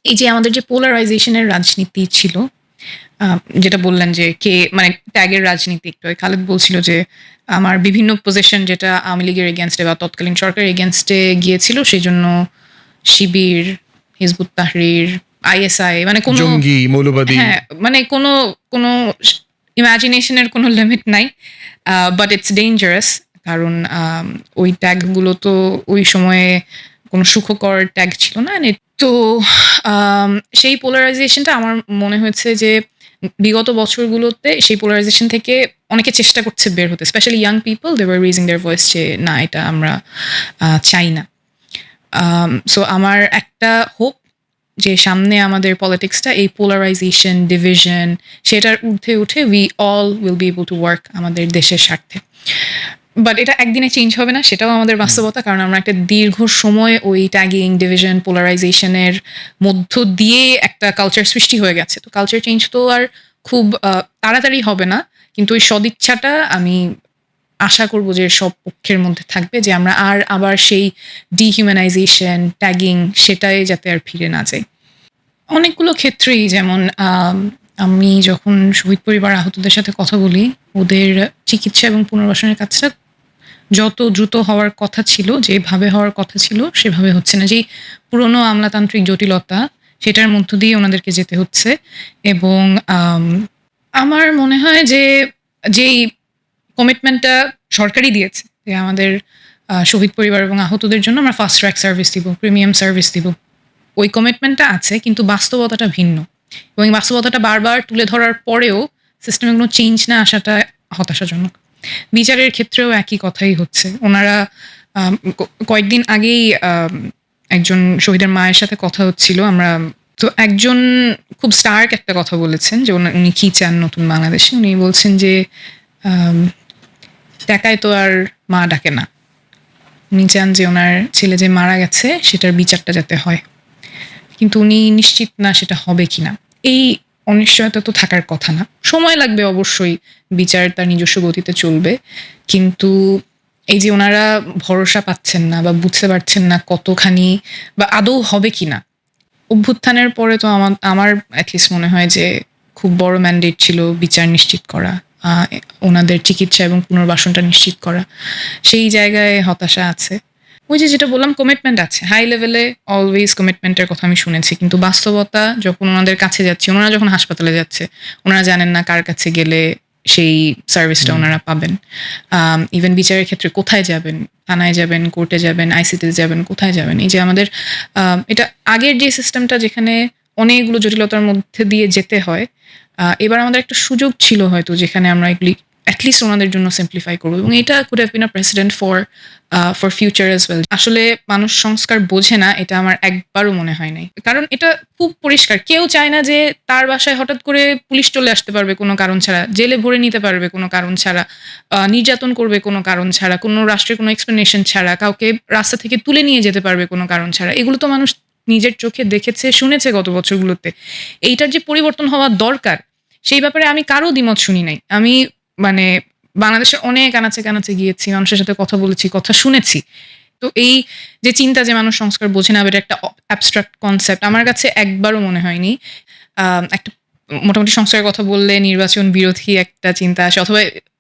এই যে আমাদের যে পোলারাইজেশনের রাজনীতি ছিল, যেটা বললেন যে কে মানে ট্যাগের রাজনীতি, একটু খালেদ বলছিল যে আমার বিভিন্ন পজিশন যেটা আওয়ামী লীগের এগেনস্টে বা তৎকালীন সরকারের এগেনস্টে গিয়েছিল, সেই জন্য শিবির, হিজবুত তাহরির, আইএসআই মানে কোনো জঙ্গি মৌলবাদী, হ্যাঁ মানে কোনো ইমাজিনেশনের কোনো লিমিট নাই, বাট ইটস ডেঞ্জারাস। কারণ ওই ট্যাগগুলো তো ওই সময়ে কোনো সুখকর ট্যাগ ছিল না। তো সেই পোলারাইজেশনটা আমার মনে হয়েছে যে বিগত বছরগুলোতে সেই পোলারাইজেশন থেকে অনেকে চেষ্টা করছে বের হতে, specially young people, they were raising their voice যে না, এটা আমরা চাই না। সো আমার একটা হোপ যে সামনে আমাদের পলিটিক্সটা এই পোলারাইজেশন, ডিভিশন, সেটার ঊর্ধ্বে উঠে we all will be able to work আমাদের দেশের স্বার্থে। বাট এটা একদিনে চেঞ্জ হবে না, সেটাও আমাদের বাস্তবতা। কারণ আমরা একটা দীর্ঘ সময় ওই ট্যাগিং, ডিভিশন, পোলারাইজেশনের মধ্য দিয়ে একটা কালচার সৃষ্টি হয়ে গেছে। তো কালচার চেঞ্জ তো আর খুব তাড়াতাড়ি হবে না, কিন্তু ওই সদিচ্ছাটা আমি আশা করব যে সব পক্ষের মধ্যে থাকবে, যে আমরা আবার সেই ডিহিউম্যানাইজেশন, ট্যাগিং, সেটাই যাতে আর ফিরে না যাই। অনেকগুলো ক্ষেত্রেই, যেমন আমি যখন শহীদ পরিবার আহতদের সাথে কথা বলি, ওদের চিকিৎসা এবং পুনর্বাসনের কাজটা যত দ্রুত হওয়ার কথা ছিল, যেভাবে হওয়ার কথা ছিল সেভাবে হচ্ছে না। যেই পুরনো আমলাতান্ত্রিক জটিলতা, সেটার মধ্য দিয়ে ওনাদেরকে যেতে হচ্ছে। এবং আমার মনে হয় যে যেই কমিটমেন্টটা সরকারই দিয়েছে যে আমাদের শহীদ পরিবার এবং আহতদের জন্য আমরা ফাস্ট ট্র্যাক সার্ভিস দিব, প্রিমিয়াম সার্ভিস দিব, ওই কমিটমেন্টটা আছে, কিন্তু বাস্তবতাটা ভিন্ন। এবং এই বাস্তবতাটা বারবার তুলে ধরার পরেও সিস্টেমে কোনো চেঞ্জ না আসাটা হতাশাজনক। বিচারের ক্ষেত্রেও একই কথাই হচ্ছে। ওনারা কয়েকদিন আগেই একজন শহীদের মায়ের সাথে কথা হচ্ছিল, আমরা তো একজন খুব স্টার্ক একটা কথা বলেছেন যে উনি কি চান নতুন বাংলাদেশে। উনি বলছেন যে টাকায় তো আর মা ডাকে না, উনি চান যে ওনার ছেলে যে মারা গেছে সেটার বিচারটা যাতে হয়, কিন্তু উনি নিশ্চিত না সেটা হবে কিনা। এই অনিশ্চয়তা তো থাকার কথা না। সময় লাগবে অবশ্যই, বিচার তার নিজস্ব গতিতে চলবে, কিন্তু এই যে ওনারা ভরসা পাচ্ছেন না বা বুঝতে পারছেন না কতখানি বা আদৌ হবে কিনা। অভ্যুত্থানের পরে তো আমার অ্যাটলিস্ট মনে হয় যে খুব বড় ম্যান্ডেট ছিল বিচার নিশ্চিত করা, ওনাদের চিকিৎসা এবং পুনর্বাসনটা নিশ্চিত করা। সেই জায়গায় হতাশা আছে। ওই যে যেটা বললাম, কমিটমেন্ট আছে হাই লেভেলে, অলওয়েজ কমিটমেন্টের কথা আমি শুনেছি, কিন্তু বাস্তবতা যখন ওনাদের কাছে যাচ্ছে, ওনারা যখন হাসপাতালে যাচ্ছে, ওনারা জানেন না কার কাছে গেলে সেই সার্ভিসটা ওনারা পাবেন। ইভেন বিচারের ক্ষেত্রে কোথায় যাবেন, থানায় যাবেন, কোর্টে যাবেন, আইসিটিতে যাবেন, কোথায় যাবেন। এই যে আমাদের এটা আগের যে সিস্টেমটা যেখানে অনেকগুলো জটিলতার মধ্যে দিয়ে যেতে হয়, এবার আমাদের একটা সুযোগ ছিল হয়তো যেখানে আমরা এগুলি অ্যাটলিস্ট ওনাদের জন্য সিম্পলিফাই করবো, এবং এটা could have been a president for future as well. আসলে মানুষ সংস্কার বোঝে না, এটা আমার একবারও মনে হয় নাই। কারণ এটা খুব পরিষ্কার, কেউ চায় না যে তার বাসায় হঠাৎ করে পুলিশ চলে আসতে পারবে কোনো কারণ ছাড়া, জেলে ভরে নিতে পারবে কোনো কারণ ছাড়া, নির্যাতন করবে কোনো কারণ ছাড়া, কোনো রাষ্ট্রের কোনো এক্সপ্লেনেশন ছাড়া, কাউকে রাস্তা থেকে তুলে নিয়ে যেতে পারবে কোনো কারণ ছাড়া। এগুলো তো মানুষ নিজের চোখে দেখেছে, শুনেছে গত বছরগুলোতে। এইটার যে পরিবর্তন হওয়া দরকার, সেই ব্যাপারে আমি কারো দ্বিমত শুনি নাই। আমি মানে বাংলাদেশের অনেক আনাচে কানাচে গিয়েছি, মানুষের সাথে কথা বলেছি, কথা শুনেছি। তো এই যে চিন্তা যে মানুষ সংস্কার বোঝে না, এটা একটা অ্যাবস্ট্রাক্ট কনসেপ্ট, আমার কাছে একবারও মনে হয়নি। একটা মোটামুটি সংস্কারের কথা বললে নির্বাচন বিরোধী একটা চিন্তা আসে, অথবা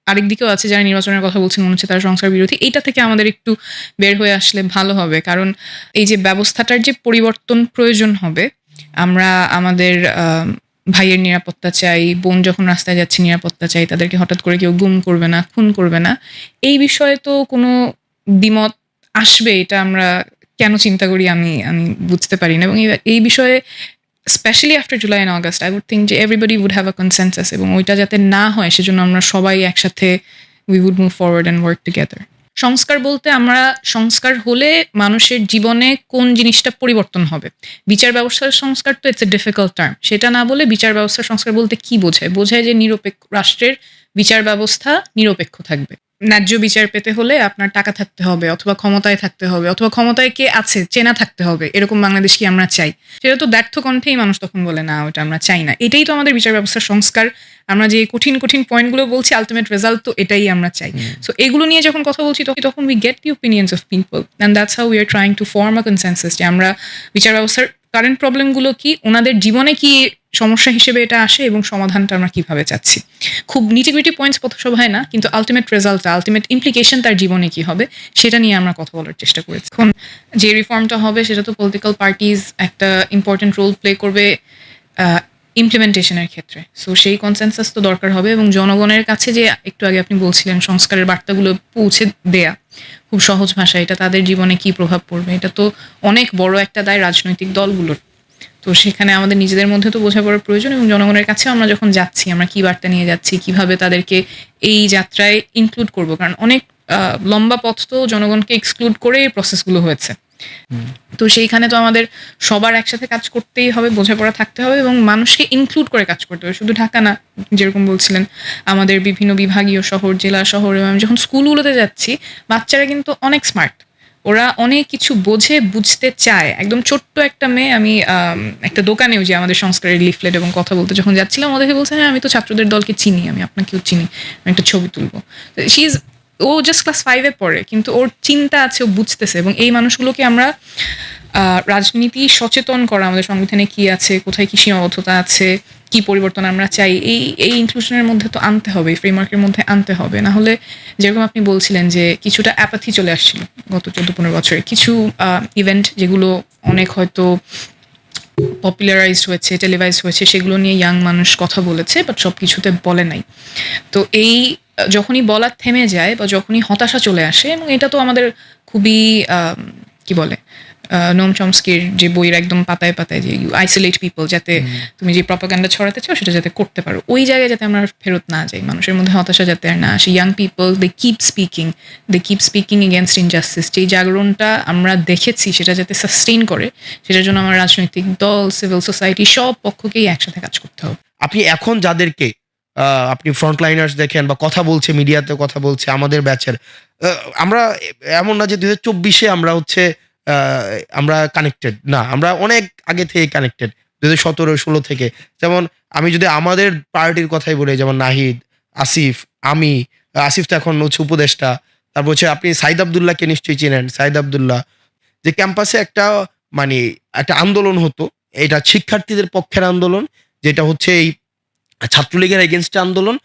আরেক দিকেও আছে যারা নির্বাচনের কথা বলছেন মনে হচ্ছে তারা সংস্কার বিরোধী। এইটা থেকে আমাদের একটু বের হয়ে আসলে ভালো হবে, কারণ এই যে ব্যবস্থাটার যে পরিবর্তন প্রয়োজন হবে, আমরা আমাদের ভাইয়ের নিরাপত্তা চাই, বোন যখন রাস্তায় যাচ্ছে নিরাপত্তা চাই, তাদেরকে হঠাৎ করে কেউ গুম করবে না, খুন করবে না। এই বিষয়ে তো কোনো দ্বিমত আসবে, এটা আমরা কেন চিন্তা করি আমি বুঝতে পারি না। এবং এই বিষয়ে specially after July and August I would think যে everybody would have a consensus, এবং ওইটা যাতে না হয় সেজন্য আমরা সবাই একসাথে we would move forward and work together. সংস্কার বলতে আমরা সংস্কার হলে মানুষের জীবনে কোন জিনিসটা পরিবর্তন হবে। বিচার ব্যবস্থার সংস্কার তো ইটস এ ডিফিকাল্ট টার্ম, সেটা না বলে বিচার ব্যবস্থার সংস্কার বলতে কি বোঝায় যে নিরপেক্ষ রাষ্ট্রের বিচার ব্যবস্থা নিরপেক্ষ থাকবে। ন্যায্য বিচার পেতে হলে আপনার টাকা থাকতে হবে, অথবা ক্ষমতায় থাকতে হবে, অথবা ক্ষমতায় কে আছে চেনা থাকতে হবে। এরকম বাংলাদেশ কি আমরা চাই? সেটা তো ব্যর্থ কণ্ঠেই মানুষ তখন বলে না, ওটা আমরা চাই না। এটাই তো আমাদের বিচার ব্যবস্থার সংস্কার। আমরা যে কঠিন কঠিন পয়েন্টগুলো বলছি, আলটিমেট রেজাল্ট তো এটাই আমরা চাই। সো এগুলো নিয়ে যখন কথা বলছি তখন we get the opinions of people, and that's how we are trying to form a consensus যে আমরা বিচার ব্যবস্থার কারেন্ট প্রবলেমগুলো কি, ওনাদের জীবনে কি সমস্যা হিসেবে এটা আসে এবং সমাধানটা আমরা কিভাবে চাচ্ছি। খুব নিটিগ্রিটি পয়েন্টস পথসভায় না, কিন্তু আলটিমেট রেজাল্টটা, আলটিমেট ইমপ্লিকেশন তার জীবনে কি হবে সেটা নিয়ে আমরা কথা বলার চেষ্টা করেছি। এখন যে রিফর্মটা হবে সেটা তো পলিটিক্যাল পার্টিজ একটা ইম্পর্টেন্ট রোল প্লে করবে ইমপ্লিমেন্টেশনের ক্ষেত্রে। সো সেই কনসেনসাস তো দরকার হবে, এবং জনগণের কাছে যে একটু আগে আপনি বলছিলেন সংস্কারের বার্তাগুলো পৌঁছে দেয়া খুব সহজ ভাষায়, এটা তাদের জীবনে কি প্রভাব পড়বে, এটা তো অনেক বড় একটা দায় রাজনৈতিক দলগুলোর। তো সেখানে আমাদের নিজেদের মধ্যে তো বোঝাপড়ার প্রয়োজন, এবং জনগণের কাছে আমরা যখন যাচ্ছি আমরা কি বার্তা নিয়ে যাচ্ছি, কিভাবে তাদেরকে এই যাত্রায় ইনক্লুড করব, কারণ অনেক লম্বা পথ তো জনগণকে এক্সক্লুড করে এই প্রসেসগুলো হয়েছে। তো সেইখানে তো আমাদের সবার একসাথে কাজ করতেই হবে, বোঝাপড়া থাকতে হবে এবং মানুষকে ইনক্লুড করে কাজ করতে হবে। শুধু ঢাকা না, যেরকম বলছিলেন আমাদের বিভিন্ন বিভাগীয় শহর, জেলা শহর, এবং আমি যখন স্কুলগুলোতে যাচ্ছি বাচ্চারা কিন্তু অনেক স্মার্ট, ওরা অনেক কিছু বোঝে, বুঝতে চায়। একদম ছোট্ট একটা মেয়ে, আমি একটা দোকানেও যে আমাদের সংস্কারের লিফলেট এবং কথা বলতে যখন যাচ্ছিলাম, ওদেরকে বলছে হ্যাঁ আমি তো ছাত্রদের দলকে চিনি, আমি আপনাকেও চিনি, আমি একটা ছবি তুলবো। শি ইজ, ও জাস্ট ক্লাস 5-এ পড়ে, কিন্তু ওর চিন্তা আছে, ও বুঝতেছে। এবং এই মানুষগুলোকে আমরা রাজনীতি সচেতন করা, আমাদের সংবিধানে কি আছে, কোথায় কি সীমাবদ্ধতা আছে, কি পরিবর্তন আমরা চাই, এই ইনক্লুশনের মধ্যে তো আনতে হবে, এই ফ্রেমওয়ার্কের মধ্যে আনতে হবে। না হলে যেরকম আপনি বলছিলেন যে কিছুটা অ্যাপাথি চলে আসছিল গত 14-15 বছরে, কিছু ইভেন্ট যেগুলো অনেক হয়তো পপুলারাইজড হয়েছে, টেলিভাইজড হয়েছে, সেগুলো নিয়ে ইয়াং মানুষ কথা বলেছে, বাট সব কিছুতে বলে নাই। তো এই যখনই বলা থেমে যায় বা যখনই হতাশা চলে আসে, এবং এটা তো আমাদের খুবই কি বলে, নোম চমস্কির যে বইয়ের একদম পাতায় পাতায় যে ইউ আইসোলেট পিপল, যাতে তুমি যে প্রপাগান্ডা ছড়াতে চাও সেটা যাতে করতে পারো, ওই জায়গায় যাতে আমরা ফেরত না যাই, মানুষের মধ্যে হতাশা যাতে আর না আসে। Young people they keep speaking against injustice, যেই জাগরণটা আমরা দেখেছি সেটা যাতে সাস্টেইন করে, সেটার জন্য আমার রাজনৈতিক দল, সিভিল সোসাইটি সব পক্ষকেই একসাথে কাজ করতে হবে। আপনি এখন যাদেরকে আপনি ফ্রন্টলাইনার্স দেখেন বা কথা বলছে, মিডিয়াতে কথা বলছে আমাদের ব্যাচের, আমরা এমন না যে 2024-এ আমরা হচ্ছে আহ, আমরা কানেক্টেড না, আমরা অনেক আগে থেকে কানেক্টেড, 2017-16 থেকে। যেমন আমি যদি আমাদের পার্টির কথাই বলি, যেমন নাহিদ, আসিফ, আমি, আসিফ তো এখন হচ্ছে উপদেষ্টা, তারপর হচ্ছে আপনি সাইদ আবদুল্লাহকে নিশ্চয়ই চেনেন, সাইদ আবদুল্লাহ, যে ক্যাম্পাসে একটা মানে একটা আন্দোলন হতো, এটা শিক্ষার্থীদের পক্ষের আন্দোলন, যেটা হচ্ছে এই ছাত্রলীগের এগেনস্টে আন্দোলন,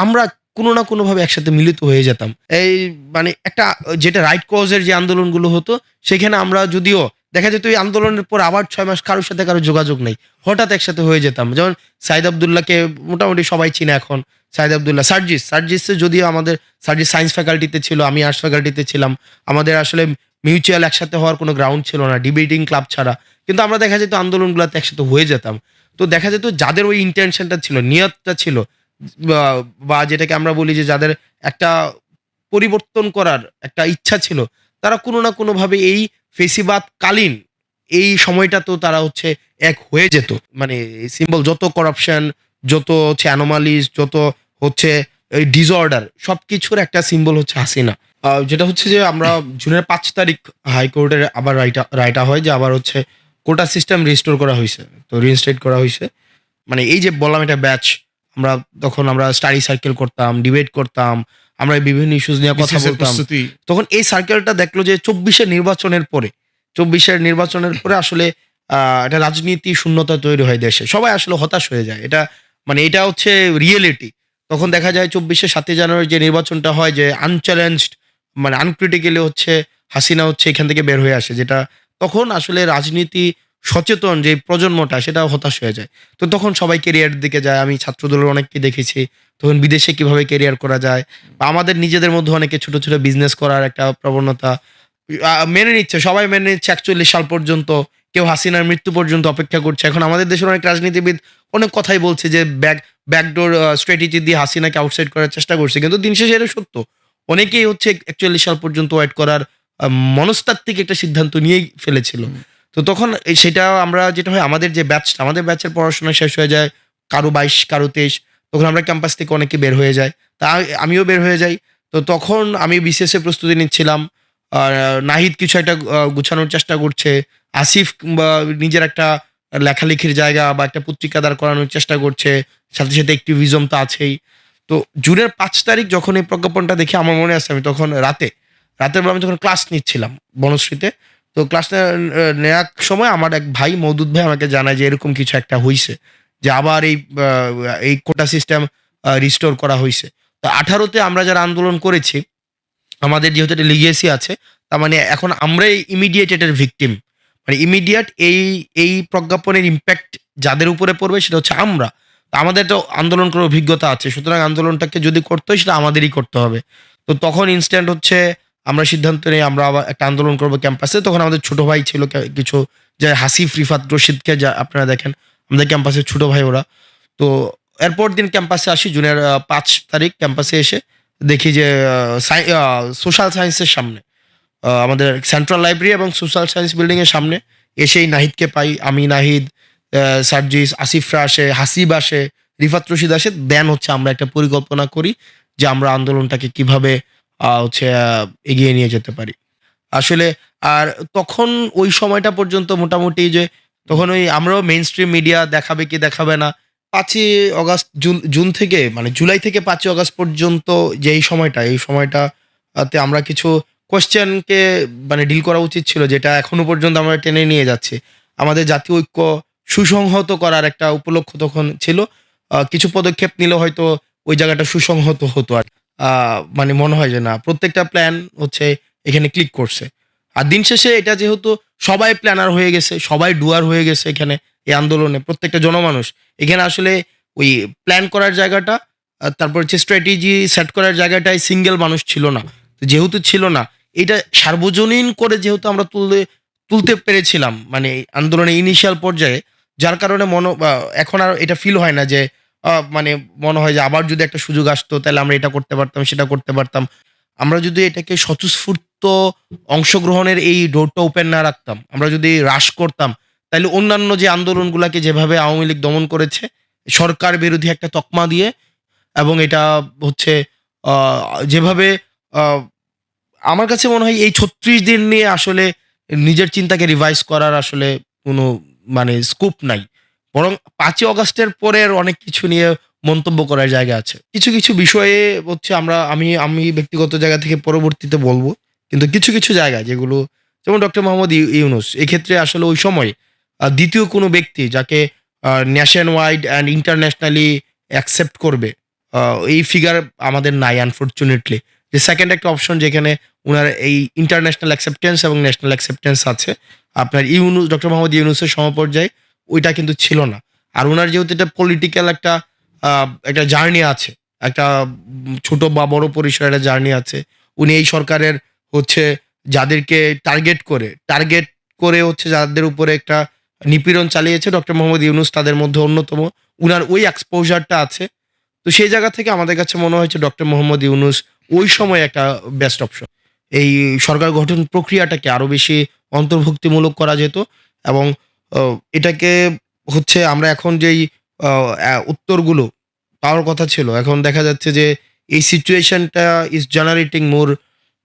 আমরা কোনো না কোনোভাবে একসাথে মিলিত হয়ে যেতাম। এই মানে একটা যেটা রাইট কজের যে আন্দোলনগুলো হতো, সেখানে আমরা যদিও দেখা যেত এই আন্দোলনের পর আবার 6 মাস কারোর সাথে কারো যোগাযোগ নেই, হঠাৎ একসাথে হয়ে যেতাম। যেমন সাইদ আবদুল্লাহকে মোটামুটি সবাই চিনে এখন, সাইদ আবদুল্লাহ, সার্জিস যদিও আমাদের, সার্জিস সায়েন্স ফ্যাকাল্টিতে ছিল, আমি আর্টস ফ্যাকাল্টিতে ছিলাম, আমাদের আসলে মিউচুয়াল একসাথে হওয়ার কোনো গ্রাউন্ড ছিল না ডিবেটিং ক্লাব ছাড়া, কিন্তু আমরা দেখা যেত আন্দোলনগুলোতে একসাথে হয়ে যেতাম। তো দেখা যেত যাদের ওই ইন্টেনশনটা ছিল, নিয়তটা ছিল, বা যেটাকে আমরা বলি যে যাদের একটা পরিবর্তন করার একটা ইচ্ছা ছিল, তারা কোনো না কোনোভাবে এই ফেসিবাদ কালীন এই সময়টা তো তারা হচ্ছে এক হয়ে যেত। মানে সিম্বল যত করাপশন, যত হচ্ছে অ্যানোমালিস, যত হচ্ছে এই ডিসঅর্ডার, সবকিছুর একটা সিম্বল হচ্ছে হাসিনা। যেটা হচ্ছে যে আমরা জুনের 5 তারিখ হাইকোর্টের আবার রায়টা হয় যে আবার হচ্ছে কোটা সিস্টেম রিস্টোর করা হয়েছে, তো রিইনস্টেট করা হয়েছে। মানে এই যে বললাম একটা ব্যাচ, আমরা তখন আমরা স্টাডি সার্কেল করতাম, ডিবেট করতাম, আমরা বিভিন্ন ইস্যুস নিয়ে কথা বিসিএস এর বলতাম। প্রস্তুতি। তখন এই সার্কেলটা দেখলো যে 24-এর নির্বাচনের পরে আসলে একটা রাজনীতি শূন্যতা তৈরি হয় দেশে, সবাই আসলে হতাশ হয়ে যায়। এটা মানে এটা হচ্ছে রিয়েলিটি। তখন দেখা যায় 7ই জানুয়ারি যে নির্বাচনটা হয়, যে আনচ্যালেঞ্জড, মানে আনক্রিটিক্যালি হচ্ছে হাসিনা হচ্ছে এখান থেকে বের হয়ে আসে, যেটা তখন আসলে রাজনীতি সচেতন যে প্রজন্মটা সেটা হতাশ হয়ে যায়। তো তখন সবাই কেরিয়ারের দিকে যায়, আমি ছাত্রদলের অনেককে দেখেছি তখন বিদেশে কিভাবে কেরিয়ার করা যায়, বা আমাদের নিজেদের মধ্যে অনেকে ছোট ছোট বিজনেস করার একটা প্রবণতা মেনে নিচ্ছে, সবাই মেনে নিচ্ছে। 41 সাল পর্যন্ত কেউ হাসিনার মৃত্যু পর্যন্ত অপেক্ষা করছে। এখন আমাদের দেশের অনেক রাজনীতিবিদ অনেক কথাই বলছে যে ব্যাকডোর স্ট্র্যাটেজি দিয়ে হাসিনাকে আউটসাইড করার চেষ্টা করছে, কিন্তু দিন শেষে এটা সত্য। অনেকেই হচ্ছে 41 সাল পর্যন্ত ওয়েট করার মনস্তাত্ত্বিক একটা সিদ্ধান্ত নিয়েই ফেলেছিল। তো তখন সেটা আমরা যেটা হয়, আমাদের যে ব্যাচটা, আমাদের ব্যাচের পড়াশোনা শেষ হয়ে যায় কারো 22, কারো 23, তখন আমরা ক্যাম্পাস থেকে অনেকে বের হয়ে যায়, তা আমিও বের হয়ে যাই। তো তখন আমি বিসিএস এর প্রস্তুতি নিচ্ছিলাম, আর নাহিদ কিছু একটা গুছানোর চেষ্টা করছে, আসিফ বা নিজের একটা লেখালেখির জায়গা বা একটা পত্রিকা দাঁড় করানোর চেষ্টা করছে, সাথে সাথে অ্যাক্টিভিজম তো আছেই। তো জুনের 5 তারিখ যখন এই প্রজ্ঞাপনটা দেখি, আমার মনে আছে আমি তখন রাতের বেলা আমি যখন ক্লাস নিচ্ছিলাম বনশ্রীতে, তো ক্লাস নেওয়ার সময় আমার এক ভাই মওদুদ ভাই আমাকে জানায় যে এরকম কিছু একটা হইছে, যে আবার এই কোটা সিস্টেম রিস্টোর করা হইছে। তো 18 আমরা যারা আন্দোলন করেছি, আমাদের যেহেতু একটা লিগেসি আছে, তার মানে এখন আমরাই ইমিডিয়েট এটার ভিকটিম। মানে ইমিডিয়েট এই প্রজ্ঞাপনের ইম্প্যাক্ট যাদের উপরে পড়বে সেটা হচ্ছে আমরা। তো আমাদের তো আন্দোলন করার অভিজ্ঞতা আছে। সুতরাং আন্দোলনটাকে যদি করতে হয় সেটা আমাদেরই করতে হবে। তো তখন ইনস্ট্যান্ট হচ্ছে আমরা সিদ্ধান্ত নেই আমরা আবার একটা আন্দোলন করব ক্যাম্পাসে। তখন আমাদের ছোট ভাই ছিল কিছু, যে হাসিফ, রিফাত, রশিদকে যা আপনারা দেখেন, আমাদের ক্যাম্পাসের ছোট ভাই ওরা। তো এরপর দিন ক্যাম্পাসে আসি, জুনের ৫ তারিখ ক্যাম্পাসে এসে দেখি যে সোশ্যাল সায়েন্সের সামনে, আমাদের সেন্ট্রাল লাইব্রেরি এবং সোশ্যাল সায়েন্স বিল্ডিং এর সামনে এসেই নাহিদকে পাই। আমি, নাহিদ, সার্জিস, আসিফরা আসে, হাসিব আসে, রিফাত, রশিদ আসে। দেন হচ্ছে আমরা একটা পরিকল্পনা করি যে আমরা আন্দোলনটাকে কিভাবে হচ্ছে এগিয়ে নিয়ে যেতে পারি। আসলে আর তখন ওই সময়টা পর্যন্ত মোটামুটি যে তখন ওই আমরাও মেইন স্ট্রিম মিডিয়া দেখাবে কি দেখাবে না, 5ই অগাস্ট, জুন থেকে মানে জুলাই থেকে 5ই অগাস্ট পর্যন্ত যে এই সময়টা তে আমরা কিছু কোয়েশ্চেনকে মানে ডিল করা উচিত ছিল, যেটা এখনো পর্যন্ত আমরা টেনে নিয়ে যাচ্ছি। আমাদের জাতীয় ঐক্য সুসংহত করার একটা উপলক্ষ তখন ছিল। কিছু পদক্ষেপ নিলে হয়তো ওই জায়গাটা সুসংহত হতো আর। মানে মনে হয় যে না, প্রত্যেকটা প্ল্যান হচ্ছে এখানে ক্লিক করছে। আর দিন শেষে এটা যেহেতু সবাই প্ল্যানার হয়ে গেছে, সবাই ডুয়ার হয়ে গেছে এখানে, এই আন্দোলনে প্রত্যেকটা জনমানুষ। এখানে আসলে ওই প্ল্যান করার জায়গাটা, তারপর হচ্ছে স্ট্র্যাটেজি সেট করার জায়গাটায় সিঙ্গেল মানুষ ছিল না। তো যেহেতু ছিল না, এটা সার্বজনীন করে যেহেতু আমরা তুলতে পেরেছিলাম মানে এই আন্দোলনের ইনিশিয়াল পর্যায়ে, যার কারণে এখন আর এটা ফিল হয় না যে মানে মনে হয় যে আবার যদি একটা সুযোগ আসতো তাহলে আমরা এটা করতে পারতাম, সেটা করতে পারতাম। আমরা যদি এটাকে স্বতঃস্ফূর্ত অংশগ্রহণের এই ডোরটা ওপেন না রাখতাম, আমরা যদি হ্রাস করতাম, তাহলে অন্যান্য যে আন্দোলনগুলাকে যেভাবে আওয়ামী লীগ দমন করেছে সরকার বিরোধী একটা তকমা দিয়ে, এবং এটা হচ্ছে যেভাবে আহ, আমার কাছে মনে হয় এই ৩৬ দিন নিয়ে আসলে নিজের চিন্তাকে রিভাইজ করার আসলে কোনো মানে স্কোপ নাই। বরং ৫ই অগাস্টের পরের অনেক কিছু নিয়ে মন্তব্য করার জায়গা আছে। কিছু, কিছু বিষয়ে হচ্ছে আমি ব্যক্তিগত জায়গা থেকে পরবর্তীতে বলব। কিন্তু কিছু, কিছু জায়গায় যেগুলো, যেমন ডক্টর মোহাম্মদ ইউনূস এক্ষেত্রে আসলে ওই সময় ২য় কোনো ব্যক্তি যাকে nation wide and internationally accept করবে, এই ফিগার আমাদের নাই আনফরচুনেটলি। যে সেকেন্ড একটা অপশন যেখানে উনার এই ইন্টারন্যাশনাল অ্যাকসেপ্টেন্স এবং ন্যাশনাল অ্যাকসেপ্টেন্স আছে, আপনার ডক্টর মোহাম্মদ ইউনূসের সমপর্যায়ে ওইটা কিন্তু ছিল না। আর উনার যেহেতু এটা পলিটিক্যাল একটা জার্নি আছে, একটা ছোট বা বড় পরিসরে একটা জার্নি আছে। উনি এই সরকারের হচ্ছে যাদেরকে টার্গেট করে হচ্ছে যাদের উপরে একটা নিপীড়ন চালিয়েছে ডক্টর মোহাম্মদ ইউনূস তাদের মধ্যে অন্যতম। উনার ওই এক্সপোজারটা আছে। তো সেই জায়গা থেকে আমাদের কাছে মনে হয়েছে ডক্টর মোহাম্মদ ইউনূস ওই সময় একটা বেস্ট অপশন। এই সরকার গঠন প্রক্রিয়াটাকে আরো বেশি অন্তর্ভুক্তিমূলক করা যেত, এবং এটাকে হচ্ছে আমরা এখন যেই উত্তরগুলো পাওয়ার কথা ছিল, এখন দেখা যাচ্ছে যে এই সিচুয়েশনটা is generating more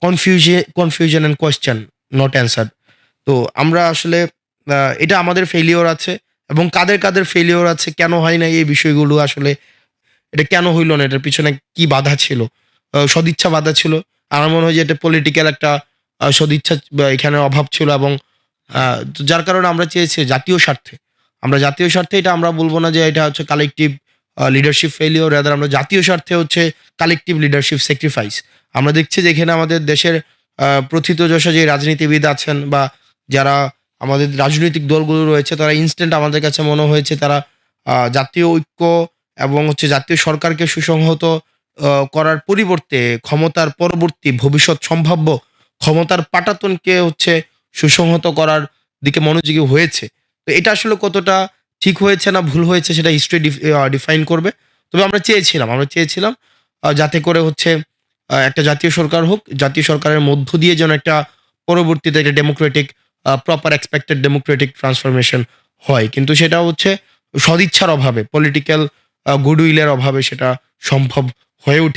confusion and question not answered. তো আমরা আসলে এটা আমাদের ফেলিওর আছে, এবং কাদের ফেলিওর আছে, কেন হয় না এই বিষয়গুলো আসলে, এটা কেন হইল না, এটার পিছনে কি বাধা ছিল, সদিচ্ছা বাধা ছিল। আমার মনে হয় যে এটা পলিটিক্যাল একটা সদিচ্ছা এখানে অভাব ছিল, এবং তো যার কারণে আমরা চেয়েছি জাতীয় স্বার্থে এটা আমরা বলবো না যে এটা হচ্ছে কালেকটিভ লিডারশিপ ফেলিওর, রাদার আমরা জাতীয় স্বার্থে হচ্ছে কালেকটিভ লিডারশিপ স্যাক্রিফাইস। আমরা দেখছি যে এখানে আমাদের দেশের প্রথিতযশা যে রাজনীতিবিদ আছেন বা যারা আমাদের রাজনৈতিক দলগুলো রয়েছে, তারা ইনস্ট্যান্ট আমাদের কাছে মনে হয়েছে তারা জাতীয় ঐক্য এবং হচ্ছে জাতীয় সরকারকে সুসংহত করার পরিবর্তে ক্ষমতার পরবর্তী ভবিষ্যৎ সম্ভাব্য ক্ষমতার পাটাতনকে হচ্ছে সুসংহত করার দিকে মনোযোগী হয়েছে। তো এটা আসলে কতটা ঠিক হয়েছে না ভুল হয়েছে সেটা হিস্ট্রি ডিফাইন করবে। তবে আমরা চেয়েছিলাম যাতে করে হচ্ছে একটা জাতীয় সরকার হোক, জাতীয় সরকারের মধ্য দিয়ে যেন একটা পরবর্তীতে একটা Democratic proper expected Democratic transformation হয়। কিন্তু সেটা হচ্ছে সদিচ্ছার অভাবে, পলিটিক্যাল গুডউইলের অভাবে সেটা সম্ভব হয়ে ওঠে।